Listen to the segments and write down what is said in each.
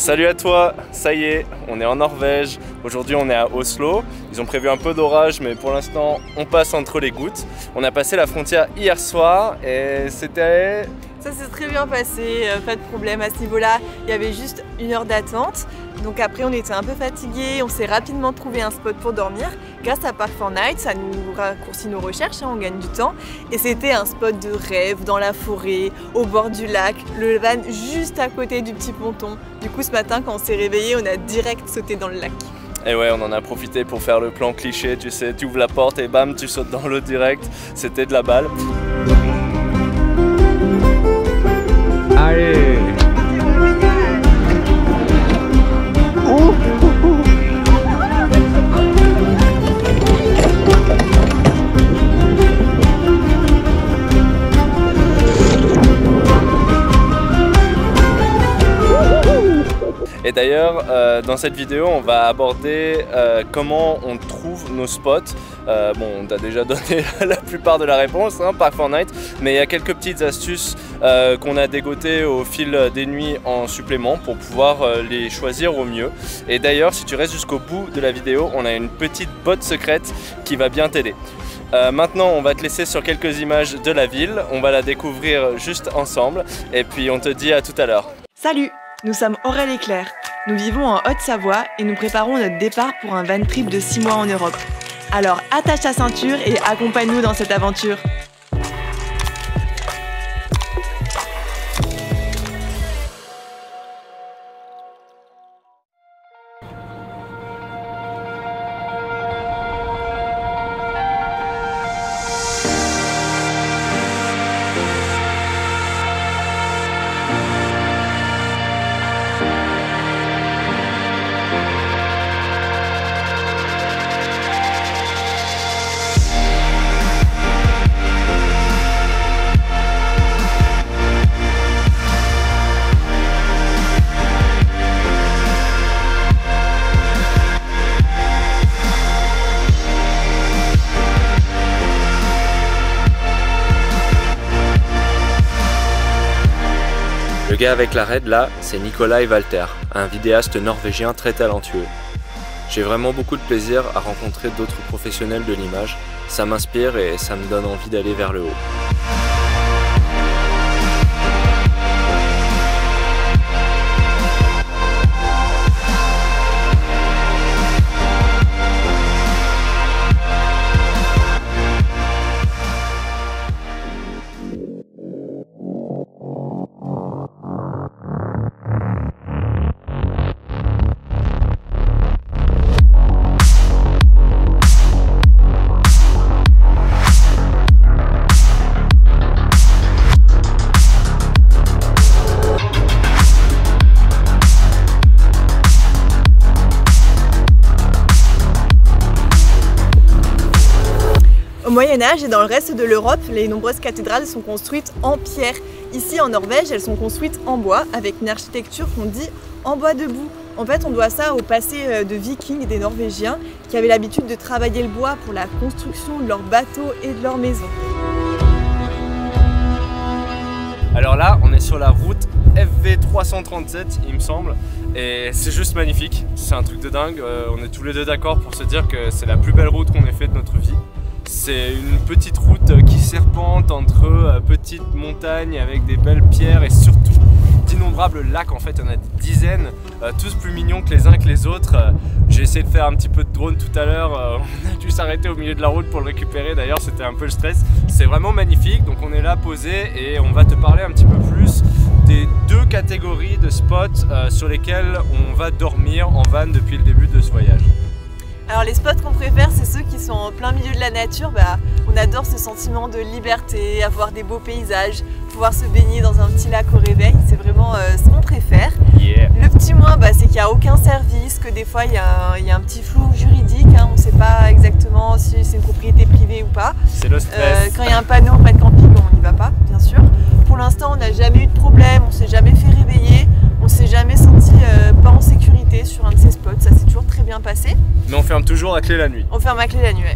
Salut à toi, ça y est, on est en Norvège. Aujourd'hui on est à Oslo. Ils ont prévu un peu d'orage mais pour l'instant on passe entre les gouttes. On a passé la frontière hier soir et c'était... Ça s'est très bien passé, pas de problème à ce niveau-là. Il y avait juste 1 heure d'attente. Donc après on était un peu fatigués, on s'est rapidement trouvé un spot pour dormir. Grâce à Park4Night, ça nous raccourcit nos recherches, on gagne du temps. Et c'était un spot de rêve dans la forêt, au bord du lac, le van juste à côté du petit ponton. Du coup ce matin quand on s'est réveillé, on a direct sauté dans le lac. Et ouais, on en a profité pour faire le plan cliché, tu sais, tu ouvres la porte et bam, tu sautes dans l'eau direct. C'était de la balle. Allez! Et d'ailleurs, dans cette vidéo, on va aborder comment on trouve nos spots. Bon, on t'a déjà donné la plupart de la réponse, hein, Park4Night, mais il y a quelques petites astuces qu'on a dégotées au fil des nuits en supplément pour pouvoir les choisir au mieux. Et d'ailleurs, si tu restes jusqu'au bout de la vidéo, on a une petite botte secrète qui va bien t'aider. Maintenant, on va te laisser sur quelques images de la ville, on va la découvrir juste ensemble, et puis on te dit à tout à l'heure. Salut! Nous sommes Aurèle et Claire. Nous vivons en Haute-Savoie et nous préparons notre départ pour un van trip de 6 mois en Europe. Alors attache ta ceinture et accompagne-nous dans cette aventure. Le gars avec la raid là, c'est Nikolai Walter, un vidéaste norvégien très talentueux. J'ai vraiment beaucoup de plaisir à rencontrer d'autres professionnels de l'image, ça m'inspire et ça me donne envie d'aller vers le haut. Au Moyen-Âge et dans le reste de l'Europe, les nombreuses cathédrales sont construites en pierre. Ici en Norvège, elles sont construites en bois, avec une architecture qu'on dit en bois debout. En fait, on doit ça au passé de vikings et des Norvégiens qui avaient l'habitude de travailler le bois pour la construction de leurs bateaux et de leurs maisons. Alors là, on est sur la route FV337, il me semble, et c'est juste magnifique. C'est un truc de dingue, on est tous les deux d'accord pour se dire que c'est la plus belle route qu'on ait faite de notre vie. C'est une petite route qui serpente entre petites montagnes avec des belles pierres et surtout d'innombrables lacs. En fait, il y en a des dizaines, tous plus mignons que les autres. J'ai essayé de faire un petit peu de drone tout à l'heure, on a dû s'arrêter au milieu de la route pour le récupérer, d'ailleurs c'était un peu le stress. C'est vraiment magnifique, donc on est là posé et on va te parler un petit peu plus des 2 catégories de spots sur lesquels on va dormir en van depuis le début de ce voyage. Alors les spots qu'on préfère, c'est ceux qui sont en plein milieu de la nature. On adore ce sentiment de liberté, avoir des beaux paysages, pouvoir se baigner dans un petit lac au réveil. C'est vraiment ce qu'on préfère. Yeah. Le petit moins, c'est qu'il n'y a aucun service, que des fois il y a un petit flou juridique. On ne sait pas exactement si c'est une propriété privée ou pas. C'est le stress. Quand il y a un panneau pas de camping, on n'y va pas, bien sûr. Pour l'instant, on n'a jamais eu de problème, on ne s'est jamais fait réveiller. On s'est jamais senti pas en sécurité sur un de ces spots, ça s'est toujours très bien passé. Mais on ferme toujours à clé la nuit. On ferme à clé la nuit, ouais.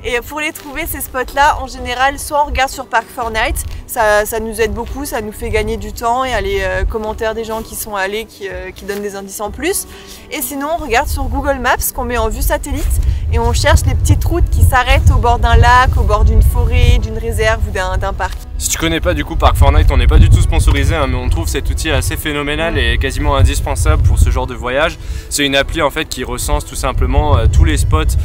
Et pour les trouver, ces spots-là, en général, soit on regarde sur Park4Night, Ça nous aide beaucoup, ça nous fait gagner du temps. Il y a les commentaires des gens qui sont allés qui donnent des indices en plus. Et sinon, on regarde sur Google Maps qu'on met en vue satellite et on cherche les petites routes qui s'arrêtent au bord d'un lac, au bord d'une forêt, d'une réserve ou d'un parc. Si tu connais pas du coup Park4Night, on n'est pas du tout sponsorisé, hein, mais on trouve cet outil assez phénoménal et quasiment indispensable pour ce genre de voyage. C'est une appli en fait qui recense tout simplement tous les spots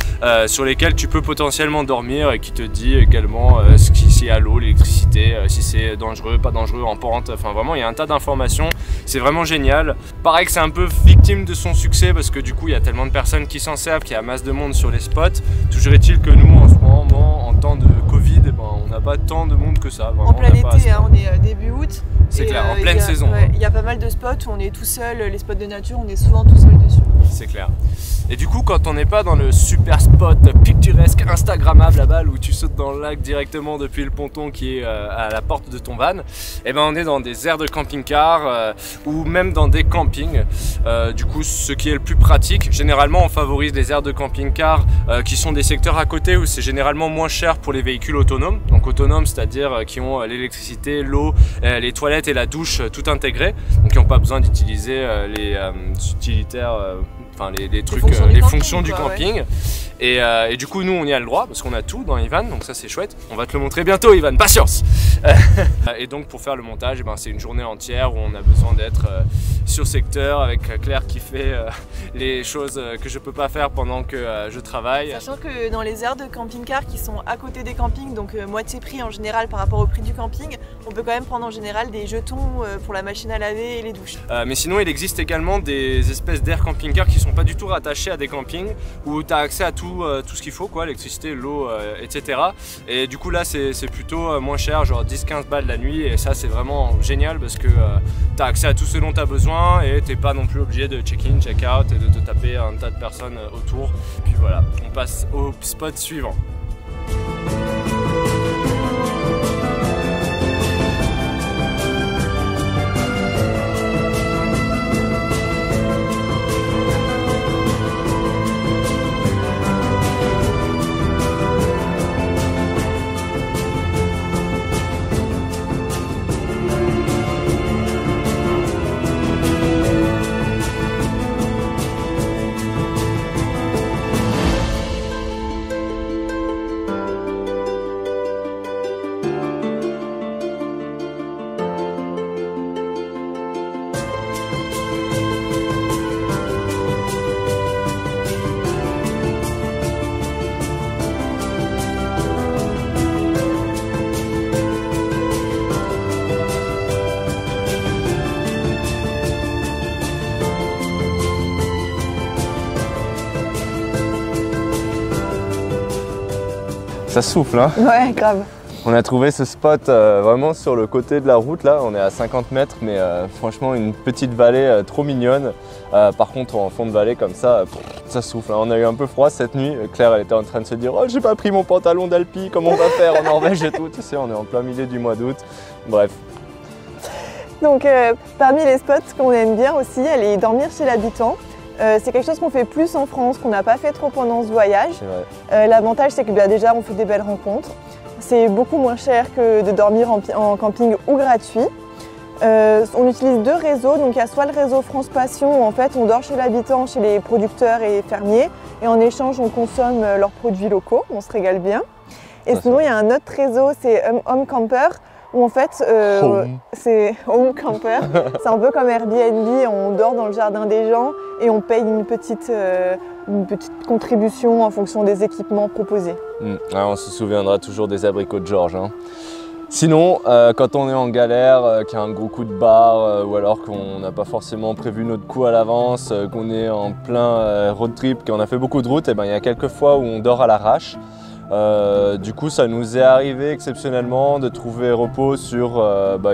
sur lesquels tu peux potentiellement dormir et qui te dit également s'il y a l'eau, l'électricité, si c'est dangereux, pas dangereux, en pente, enfin vraiment il y a un tas d'informations, c'est vraiment génial. Pareil que c'est un peu victime de son succès parce que du coup il y a tellement de personnes qui s'en servent, qu'il y a masse de monde sur les spots. Toujours est-il que nous en ce moment, en temps de Covid, on n'a pas tant de monde que ça. En plein été, hein, on est début août. C'est clair, en pleine saison. Il y a pas mal de spots où on est tout seul, les spots de nature, on est souvent tout seul dessus. C'est clair. Et du coup, quand on n'est pas dans le super spot picturesque, instagrammable à balle où tu sautes dans le lac directement depuis le ponton qui est à la porte de ton van, et ben on est dans des aires de camping-car ou même dans des campings. Du coup, ce qui est le plus pratique, généralement on favorise les aires de camping-car qui sont des secteurs à côté où c'est généralement moins cher pour les véhicules autonomes. Donc autonomes, c'est-à-dire qui ont l'électricité, l'eau, les toilettes et la douche tout intégrés, donc qui n'ont pas besoin d'utiliser les utilitaires, enfin les trucs, les fonctions du camping. Et du coup nous on y a le droit parce qu'on a tout dans Ivan, donc ça c'est chouette. On va te le montrer bientôt Ivan, patience. Et donc pour faire le montage, c'est une journée entière où on a besoin d'être sur secteur avec Claire qui fait les choses que je peux pas faire pendant que je travaille. Sachant que dans les aires de camping-car qui sont à côté des campings, donc moitié prix en général par rapport au prix du camping, on peut quand même prendre en général des jetons pour la machine à laver et les douches. Mais sinon il existe également des espèces d'aires camping-car qui sont pas du tout rattachées à des campings où tu as accès à tout ce qu'il faut, l'électricité, l'eau, etc. Et du coup là c'est plutôt moins cher, genre 10-15 balles la nuit, et ça c'est vraiment génial parce que tu as accès à tout ce dont tu as besoin et t'es pas non plus obligé de check-in, check-out et de te taper un tas de personnes autour. Puis voilà, on passe au spot suivant. Ça souffle, hein? Ouais, grave. On a trouvé ce spot vraiment sur le côté de la route, là. On est à 50 mètres, mais franchement, une petite vallée trop mignonne. Par contre, en fond de vallée, comme ça souffle. On a eu un peu froid cette nuit. Claire, elle était en train de se dire « Oh, j'ai pas pris mon pantalon d'alpi, comment on va faire en Norvège et tout ?» Tu sais, on est en plein milieu du mois d'août. Bref. Donc, parmi les spots qu'on aime bien aussi, aller dormir chez l'habitant. C'est quelque chose qu'on fait plus en France, qu'on n'a pas fait trop pendant ce voyage. L'avantage, c'est que déjà, on fait des belles rencontres. C'est beaucoup moins cher que de dormir en camping ou gratuit. On utilise deux réseaux, donc il y a soit le réseau France Passion, où en fait on dort chez l'habitant, chez les producteurs et fermiers, et en échange on consomme leurs produits locaux, on se régale bien. Et sinon il y a un autre réseau, c'est Home Camper, où en fait c'est Home Camper, c'est un peu comme Airbnb, on dort dans le jardin des gens et on paye une petite contribution en fonction des équipements proposés. On se souviendra toujours des abricots de Georges, hein. Sinon, quand on est en galère, qu'il y a un gros coup de barre ou alors qu'on n'a pas forcément prévu notre coup à l'avance, qu'on est en plein road trip, qu'on a fait beaucoup de routes, et il y a quelques fois où on dort à l'arrache. Du coup, ça nous est arrivé exceptionnellement de trouver repos sur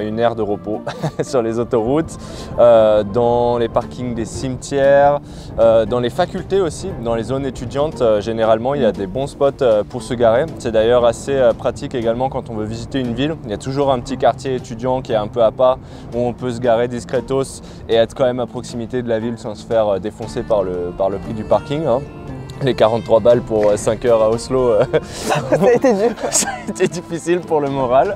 une aire de repos sur les autoroutes, dans les parkings des cimetières, dans les facultés aussi, dans les zones étudiantes. Généralement, il y a des bons spots pour se garer. C'est d'ailleurs assez pratique également quand on veut visiter une ville. Il y a toujours un petit quartier étudiant qui est un peu à part où on peut se garer discretos et être quand même à proximité de la ville sans se faire défoncer par le prix du parking, hein. Les 43 balles pour 5 heures à Oslo, ça a été dur. Ça a été difficile pour le moral.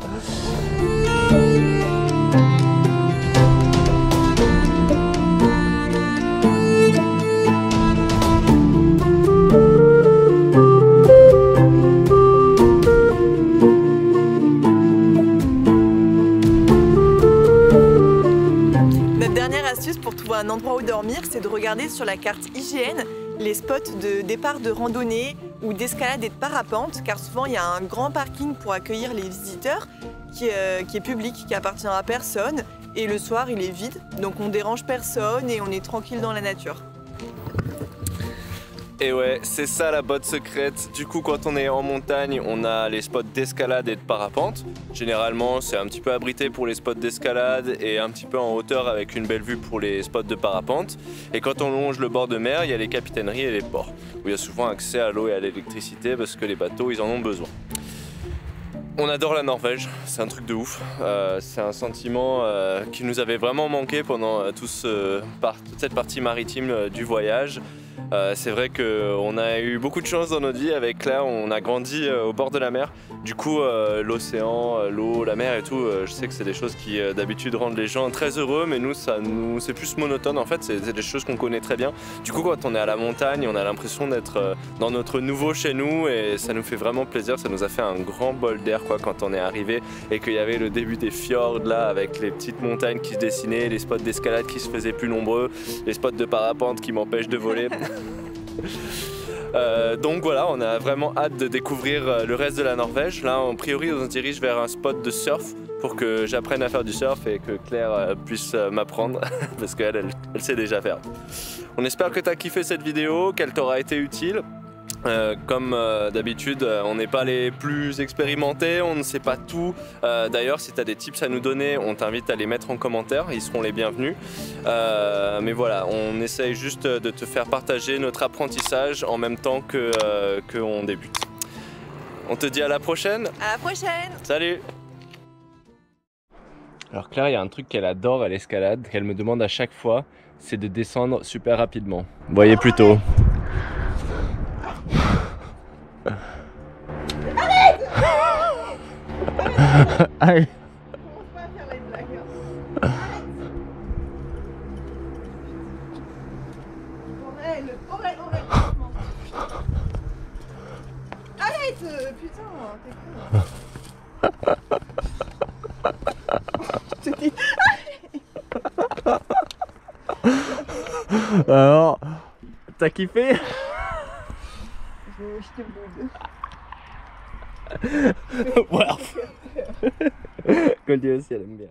un endroit où dormir, c'est de regarder sur la carte IGN les spots de départ de randonnée ou d'escalade et de parapente, car souvent il y a un grand parking pour accueillir les visiteurs qui est public, qui appartient à personne, et le soir il est vide, donc on dérange personne et on est tranquille dans la nature. Et ouais, c'est ça la botte secrète. Du coup, quand on est en montagne, on a les spots d'escalade et de parapente. Généralement, c'est un petit peu abrité pour les spots d'escalade et un petit peu en hauteur avec une belle vue pour les spots de parapente. Et quand on longe le bord de mer, il y a les capitaineries et les ports, où il y a souvent accès à l'eau et à l'électricité parce que les bateaux, ils en ont besoin. On adore la Norvège, c'est un truc de ouf. C'est un sentiment qui nous avait vraiment manqué pendant toute cette partie maritime du voyage. C'est vrai qu'on a eu beaucoup de chance dans notre vie avec Claire, on a grandi au bord de la mer. Du coup, l'océan, l'eau, la mer et tout, je sais que c'est des choses qui d'habitude rendent les gens très heureux, mais nous, c'est plus monotone en fait, c'est des choses qu'on connaît très bien. Du coup, quand on est à la montagne, on a l'impression d'être dans notre nouveau chez nous et ça nous fait vraiment plaisir, ça nous a fait un grand bol d'air quand on est arrivé et qu'il y avait le début des fjords là avec les petites montagnes qui se dessinaient, les spots d'escalade qui se faisaient plus nombreux, les spots de parapente qui m'empêchent de voler. Donc voilà, on a vraiment hâte de découvrir le reste de la Norvège. Là, en priori, on se dirige vers un spot de surf pour que j'apprenne à faire du surf et que Claire puisse m'apprendre parce qu'elle sait déjà faire. On espère que tu as kiffé cette vidéo, qu'elle t'aura été utile. Comme d'habitude, on n'est pas les plus expérimentés, on ne sait pas tout. D'ailleurs, si tu as des tips à nous donner, on t'invite à les mettre en commentaire, ils seront les bienvenus. Mais voilà, on essaye juste de te faire partager notre apprentissage en même temps qu'on débute. On te dit à la prochaine. À la prochaine. Salut. Alors Claire, il y a un truc qu'elle adore à l'escalade, qu'elle me demande à chaque fois, c'est de descendre super rapidement. Voyez plutôt. Arrête. Allez. Commence pas à faire les blagues. Arrête. Arrête, putain, t'es con. Alors, t'as kiffé? Je te boude. Voilà. Goldie aussi, elle aime bien.